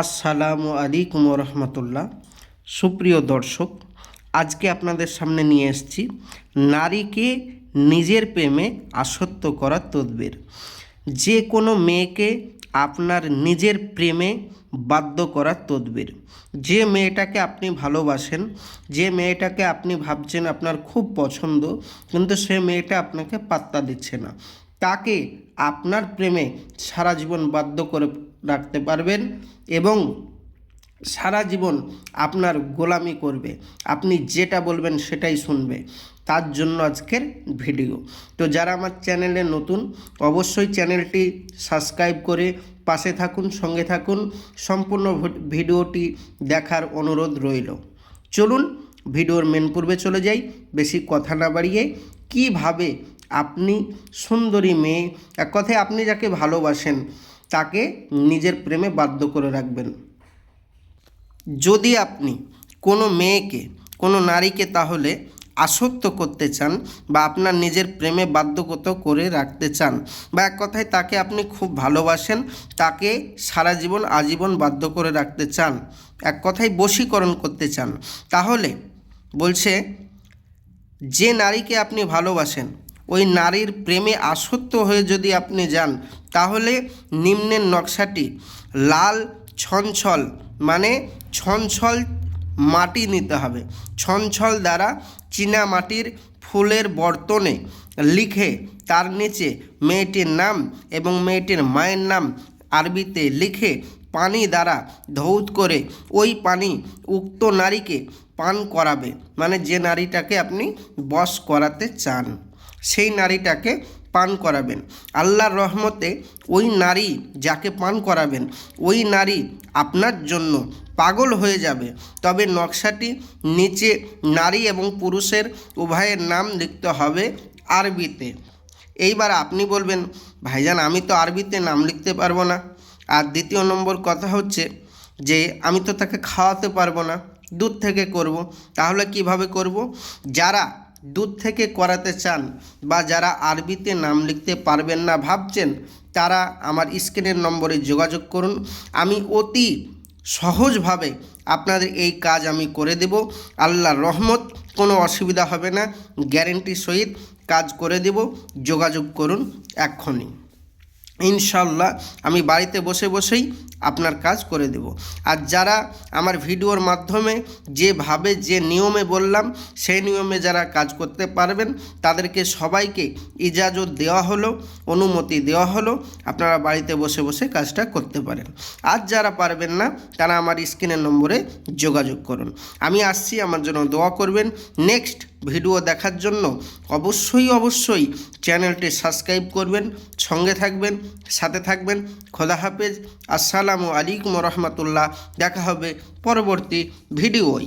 আসসালামু আলাইকুম রহমতুল্লাহ। সুপ্রিয় দর্শক, আজকে আপনাদের সামনে নিয়ে এসেছি নারীকে নিজের প্রেমে আসক্ত করার তদবির। যে কোনো মেয়েকে আপনার নিজের প্রেমে বাধ্য করার তদবির। যে মেয়েটাকে আপনি ভালোবাসেন, যে মেয়েটাকে আপনি ভাবছেন আপনার খুব পছন্দ, কিন্তু সে মেয়েটা আপনাকে পাত্তা দিচ্ছে না, তাকে আপনার প্রেমে সারা জীবন বাধ্য করে রাখতে পারবেন এবং সারা জীবন আপনার গোলামি করবে। আপনি যেটা বলবেন সেটাই শুনবে। তার জন্য আজকের ভিডিও। তো যারা আমার চ্যানেলে নতুন, অবশ্যই চ্যানেলটি সাবস্ক্রাইব করে পাশে থাকুন, সঙ্গে থাকুন। সম্পূর্ণ ভিডিওটি দেখার অনুরোধ রইল। চলুন ভিডিওর মেন পূর্বে চলে যাই। বেশি কথা না বাড়িয়ে কিভাবে আপনি সুন্দরী মেয়ে, এক কথায় আপনি যাকে ভালোবাসেন তাকে নিজের প্রেমে বাধ্য করে রাখবেন। যদি আপনি কোনো মেয়েকে, কোনো নারীকে তাহলে আসক্ত করতে চান বা আপনার নিজের প্রেমে বাধ্যগত করে রাখতে চান, বা এক কথায় তাকে আপনি খুব ভালোবাসেন, তাকে সারা জীবন আজীবন বাধ্য করে রাখতে চান, এক কথায় বশীকরণ করতে চান, তাহলে বলছে যে নারীকে আপনি ভালোবাসেন ওই নারীর প্রেমে আসক্ত হয়ে যদি আপনি যান, তাহলে নিম্নের নকশাটি লাল ছঞ্ছল মানে ছঞ্ছল মাটি নিতে হবে। ছঞ্ছল দ্বারা চীনা মাটির ফুলের বর্তনে লিখে তার নিচে মেয়েটির নাম এবং মেয়েটির মায়ের নাম আরবিতে লিখে পানি দ্বারা ধৌত করে ওই পানি উক্ত নারীকে পান করাবে। মানে যে নারীটাকে আপনি বশ করাতে চান সেই নারীটাকে পান করাবেন। আল্লাহর রহমতে ওই নারী যাকে পান করাবেন ওই নারী আপনার জন্য পাগল হয়ে যাবে। তবে নকশাটি নিচে নারী এবং পুরুষের উভয়ের নাম লিখতে হবে আরবিতে। এইবার আপনি বলবেন, ভাইজান আমি তো আরবিতে নাম লিখতে পারবো না। আর দ্বিতীয় নম্বর কথা হচ্ছে যে আমি তো তাকে খাওয়াতে পারবো না, দুধ থেকে করব। তাহলে কিভাবে করব? যারা দুধ থেকে করাতে চান বা যারা আরবিতে নাম লিখতে পারবেন না ভাবছেন, তারা আমার স্ক্রিনের নম্বরে যোগাযোগ করুন। আমি অতি সহজভাবে আপনাদের এই কাজ আমি করে দেব। আল্লাহর রহমত, কোনো অসুবিধা হবে না, গ্যারেন্টির সহিত কাজ করে দেব। যোগাযোগ করুন এক্ষুনি। ইনশাল্লাহ আমি বাড়িতে বসে বসেই আপনার কাজ করে দেব। আর যারা আমার ভিডিওর মাধ্যমে যেভাবে যে নিয়মে বললাম সেই নিয়মে যারা কাজ করতে পারবেন তাদেরকে সবাইকে ইজাজত দেওয়া হলো, অনুমতি দেওয়া হলো, আপনারা বাড়িতে বসে বসে কাজটা করতে পারেন। আর যারা পারবেন না তারা আমার স্ক্রিনের নম্বরে যোগাযোগ করুন। আমি আসছি, আমার জন্য দোয়া করবেন। নেক্সট ভিডিও দেখার জন্য অবশ্যই চ্যানেলটি সাবস্ক্রাইব করবেন, সঙ্গে থাকবেন, সাথে থাকবেন। খোদা হাফেজ। আসসালামু আলাইকুম রহমতুল্লাহ। দেখা হবে পরবর্তী ভিডিওয়।